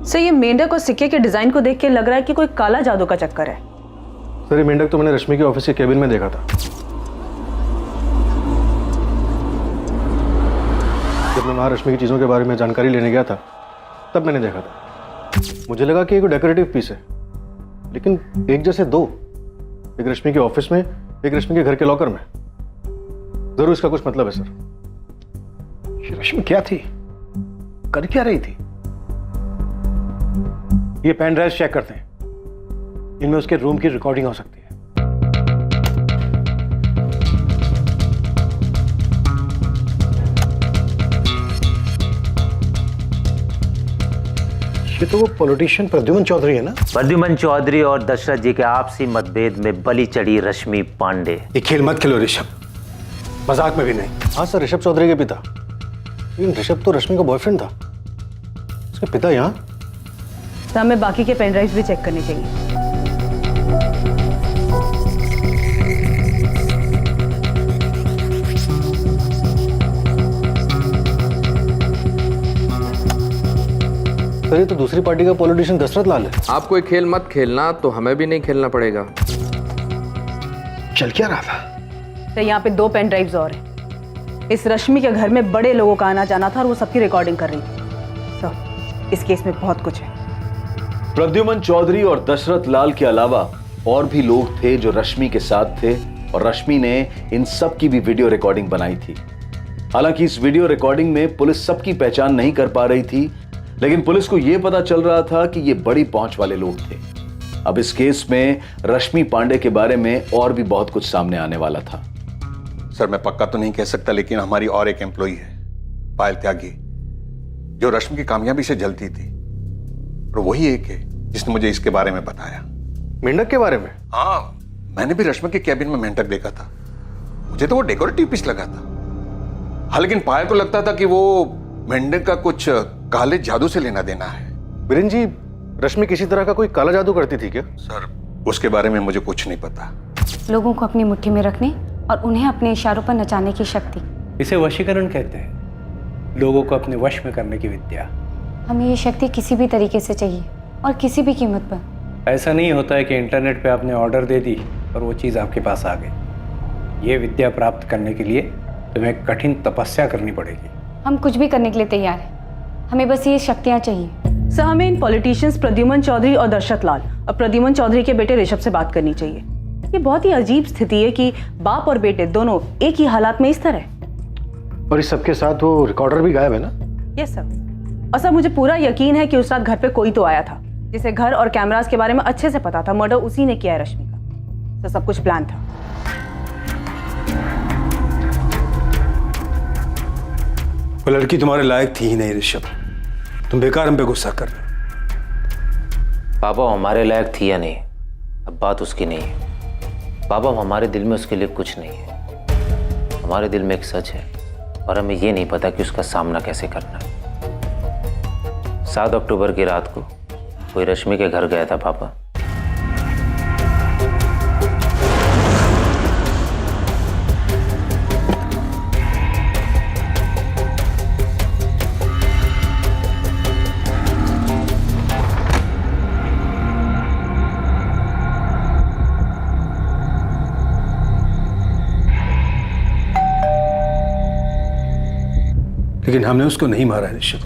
Speaker 10: सर, ये मेंढक और सिक्के के डिजाइन को देख के लग रहा है कि कोई काला जादू का चक्कर है।
Speaker 11: सर, ये मेंढक तो मैंने रश्मि के ऑफिस के केबिन में देखा था। जब मैं वहां रश्मि की चीजों के बारे में जानकारी लेने गया था तब मैंने देखा था। मुझे लगा कि ये कोई डेकोरेटिव पीस है, लेकिन एक जैसे दो, एक रश्मि के ऑफिस में, एक रश्मि के घर के लॉकर में। जरूर इसका कुछ मतलब है सर।
Speaker 9: ये रश्मि क्या थी, कर क्या रही थी? ये पेन ड्राइव चेक करते हैं, इनमें उसके रूम की रिकॉर्डिंग हो सकती है। ये तो वो पॉलिटिशियन प्रद्युमन चौधरी है ना?
Speaker 13: प्रद्युमन चौधरी और दशरथ जी के आपसी मतभेद में बलि चढ़ी रश्मि पांडे।
Speaker 9: ये खेल मत खेलो ऋषभ, मजाक में भी नहीं।
Speaker 11: हाँ सर, ऋषभ चौधरी के पिता, लेकिन ऋषभ तो रश्मि का बॉयफ्रेंड था। उसके पिता यहाँ?
Speaker 10: तो हमें बाकी के पेन ड्राइव्स भी चेक करने चाहिए।
Speaker 11: सर ये तो दूसरी पार्टी का पॉलिटिशियन दशरथ लाल है।
Speaker 14: आप कोई खेल मत खेलना तो हमें भी नहीं खेलना पड़ेगा।
Speaker 19: चल क्या रहा था?
Speaker 10: तो यहाँ पे 2 पेन ड्राइव्स और हैं। इस रश्मि के घर में बड़े लोगों का आना जाना था और वो सबकी रिकॉर्डिंग कर रही थी। सर इस केस में बहुत कुछ है।
Speaker 5: प्रद्युमन चौधरी और दशरथ लाल के अलावा और भी लोग थे जो रश्मि के साथ थे और रश्मि ने इन सब की भी वीडियो रिकॉर्डिंग बनाई थी। हालांकि इस वीडियो रिकॉर्डिंग में पुलिस सबकी पहचान नहीं कर पा रही थी, लेकिन पुलिस को यह पता चल रहा था कि ये बड़ी पहुंच वाले लोग थे। अब इस केस में रश्मि पांडे के बारे में और भी बहुत कुछ सामने आने वाला था।
Speaker 2: सर मैं पक्का तो नहीं कह सकता, लेकिन हमारी और एक एम्प्लॉई है पायल त्यागी, जो रश्मि की कामयाबी से जलती थी, और वही एक है जिसने मुझे इसके बारे में बताया।
Speaker 11: मेंढक के बारे में?
Speaker 2: हाँ, मैंने भी रश्मि के कैबिन में मेंढक देखा था। मुझे तो वो डेकोरेटिव पीस लगा था। हाँ, लेकिन पायल को लगता था कि वो मेंढक का कुछ काले जादू से लेना देना है।
Speaker 11: बीरेन जी, रश्मि किसी तरह का कोई काला जादू करती थी क्या?
Speaker 2: सर उसके बारे में मुझे कुछ नहीं पता।
Speaker 4: लोगों को अपनी मुट्ठी में रखने और उन्हें अपने इशारों पर नचाने की शक्ति,
Speaker 15: इसे वशीकरण कहते हैं, लोगों को अपने वश में करने की विद्या।
Speaker 4: हमें ये शक्ति किसी भी तरीके से चाहिए और किसी भी कीमत पर।
Speaker 15: ऐसा नहीं होता है कि इंटरनेट पे आपने ऑर्डर दे दी और वो चीज़ आपके पास आ गई। ये विद्या प्राप्त करने के लिए तुम्हें कठिन तपस्या करनी पड़ेगी।
Speaker 4: हम कुछ भी करने के लिए तैयार हैं, हमें बस ये शक्तियाँ चाहिए।
Speaker 10: सर हमें इन पॉलिटिशियंस प्रद्युमन चौधरी और दशरथ लाल और प्रद्युमन चौधरी के बेटे ऋषभ से बात करनी चाहिए। ये बहुत ही अजीब स्थिति है कि बाप और बेटे दोनों एक ही हालात में इस तरह।
Speaker 9: और इस सबके साथ वो रिकॉर्डर भी गायब है ना?
Speaker 10: Yes sir. और सर मुझे पूरा यकीन है कि उस रात घर पे कोई तो आया था जिसे घर और कैमरास के बारे में अच्छे से पता था। मर्डर उसी ने किया है रश्मि का। सर सब कुछ प्लान था।
Speaker 19: वो लड़की तुम्हारे लायक थी ही नहीं ऋषभ, तुम बेकार हम पे गुस्सा कर रहे हो।
Speaker 13: पापा हमारे लायक थी या नहीं, अब बात उसकी नहीं है। पापा हमारे दिल में उसके लिए कुछ नहीं है। हमारे दिल में एक सच है और हमें ये नहीं पता कि उसका सामना कैसे करना है। 7 अक्टूबर की रात को कोई रश्मि के घर गया था पापा।
Speaker 19: लेकिन हमने उसको नहीं मारा ऋषभ,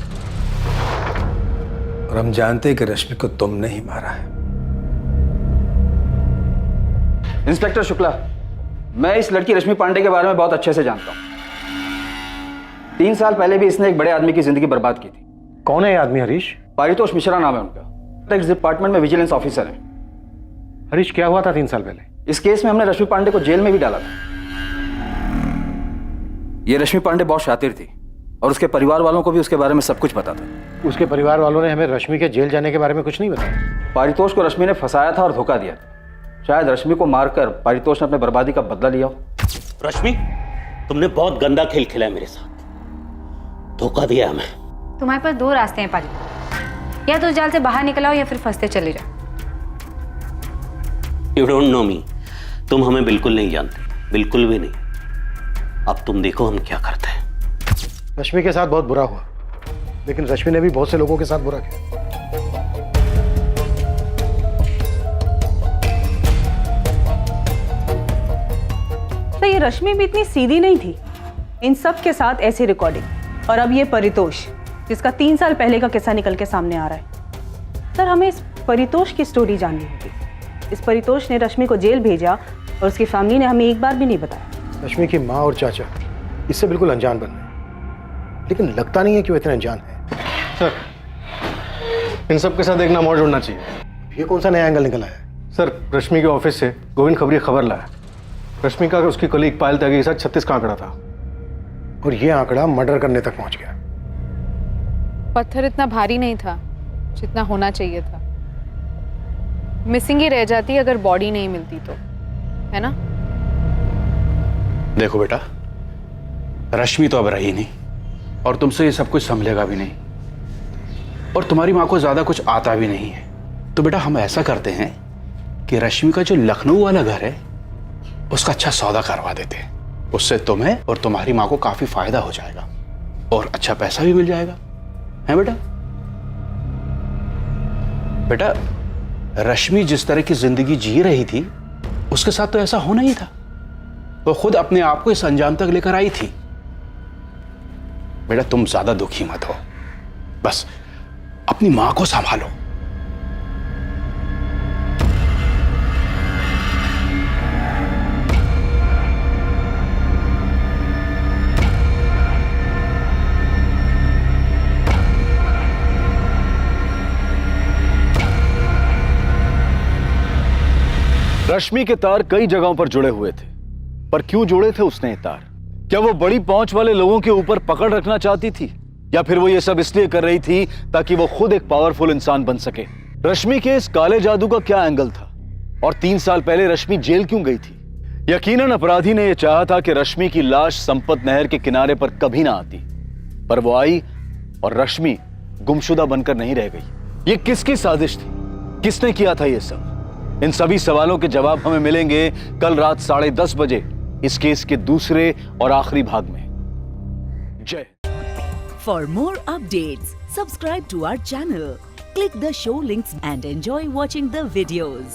Speaker 19: और हम जानते हैं कि रश्मि को तुमने ही मारा है।
Speaker 7: इंस्पेक्टर शुक्ला, मैं इस लड़की रश्मि पांडे के बारे में बहुत अच्छे से जानता हूँ। 3 साल पहले भी इसने एक बड़े आदमी की जिंदगी बर्बाद की थी।
Speaker 9: कौन है ये आदमी? हरीश?
Speaker 7: पारितोष मिश्रा नाम है उनका। टैक्स डिपार्टमेंट में विजिलेंस ऑफिसर है।
Speaker 9: हरीश क्या हुआ था 3 साल पहले?
Speaker 7: इस केस में हमने रश्मि पांडे को जेल में भी डाला था। ये रश्मि पांडे बहुत शातिर थी और उसके परिवार वालों को भी उसके बारे में सब कुछ पता था।
Speaker 9: उसके परिवार वालों ने हमें रश्मि के जेल जाने के बारे में कुछ नहीं बताया।
Speaker 7: पारितोष को रश्मि ने फंसाया था और धोखा दिया था। शायद रश्मि को मारकर पारितोष ने अपने बर्बादी का बदला लिया हो।
Speaker 21: रश्मि, तुमने बहुत गंदा खेल खेला है मेरे साथ, धोखा दिया हमें।
Speaker 4: तुम्हारे पास 2 रास्ते हैं पाली, या तो जाल से बाहर निकल आओ या फिर फंसते चले जाओ।
Speaker 21: यू डोंट नो मी, तुम हमें बिल्कुल नहीं जानते, बिल्कुल भी नहीं। अब तुम देखो हम क्या करते हैं।
Speaker 9: रश्मि के साथ बहुत बुरा हुआ, लेकिन रश्मि ने भी बहुत से लोगों के साथ बुरा किया।
Speaker 10: तो ये रश्मि भी इतनी सीधी नहीं थी। इन सब के साथ ऐसी रिकॉर्डिंग, और अब ये परितोष जिसका 3 साल पहले का किस्सा निकल के सामने आ रहा है। सर हमें इस परितोष की स्टोरी जाननी होगी। इस परितोष ने रश्मि को जेल भेजा और उसकी फैमिली ने हमें एक बार भी नहीं बताया।
Speaker 9: रश्मि की माँ और चाचा इससे बिल्कुल अनजान बन गए, लेकिन लगता नहीं है कि वो इतने अनजान है।
Speaker 11: सर इन सब के साथ एक नाम और जोड़ना चाहिए।
Speaker 9: ये कौन सा नया एंगल निकला है?
Speaker 11: सर रश्मि के ऑफिस से गोविंद खबरी खबर लाया। रश्मि का उसकी कलीग पायल त्यागी के साथ 36 का आंकड़ा था,
Speaker 9: और ये आंकड़ा मर्डर करने तक पहुंच गया।
Speaker 6: पत्थर इतना भारी नहीं था जितना होना चाहिए था। मिसिंग ही रह जाती अगर बॉडी नहीं मिलती तो, है ना?
Speaker 7: देखो बेटा, रश्मि तो अब रही नहीं और तुमसे ये सब कुछ संभलेगा भी नहीं, और तुम्हारी माँ को ज्यादा कुछ आता भी नहीं है। तो बेटा हम ऐसा करते हैं कि रश्मि का जो लखनऊ वाला घर है उसका अच्छा सौदा करवा देते हैं। उससे तुम्हें और तुम्हारी माँ को काफी फायदा हो जाएगा और अच्छा पैसा भी मिल जाएगा, है बेटा? बेटा, रश्मि जिस तरह की जिंदगी जी रही थी उसके साथ तो ऐसा होना ही था। वो खुद अपने आप को इस अंजाम तक लेकर आई थी। बेटा, तुम ज्यादा दुखी मत हो, बस अपनी मां को संभालो।
Speaker 5: रश्मि के तार कई जगहों पर जुड़े हुए थे, पर क्यों जुड़े थे उसने ये तार? क्या वो बड़ी पहुंच वाले लोगों के ऊपर पकड़ रखना चाहती थी, या फिर वो ये सब इसलिए कर रही थी ताकि वो खुद एक पावरफुल इंसान बन सके? रश्मि के इस काले जादू का क्या एंगल था? और 3 साल पहले रश्मि जेल क्यों गई थी? यकीनन अपराधी ने यह चाहा था कि रश्मि की लाश संपत नहर के किनारे पर कभी ना आती, पर वो आई और रश्मि गुमशुदा बनकर नहीं रह गई। ये किसकी साजिश थी? किसने किया था ये सब? इन सभी सवालों के जवाब हमें मिलेंगे कल रात 10:30 बजे इस केस के दूसरे और आखिरी भाग में। जय।
Speaker 1: For more updates subscribe to our channel, click the show links and enjoy watching the videos.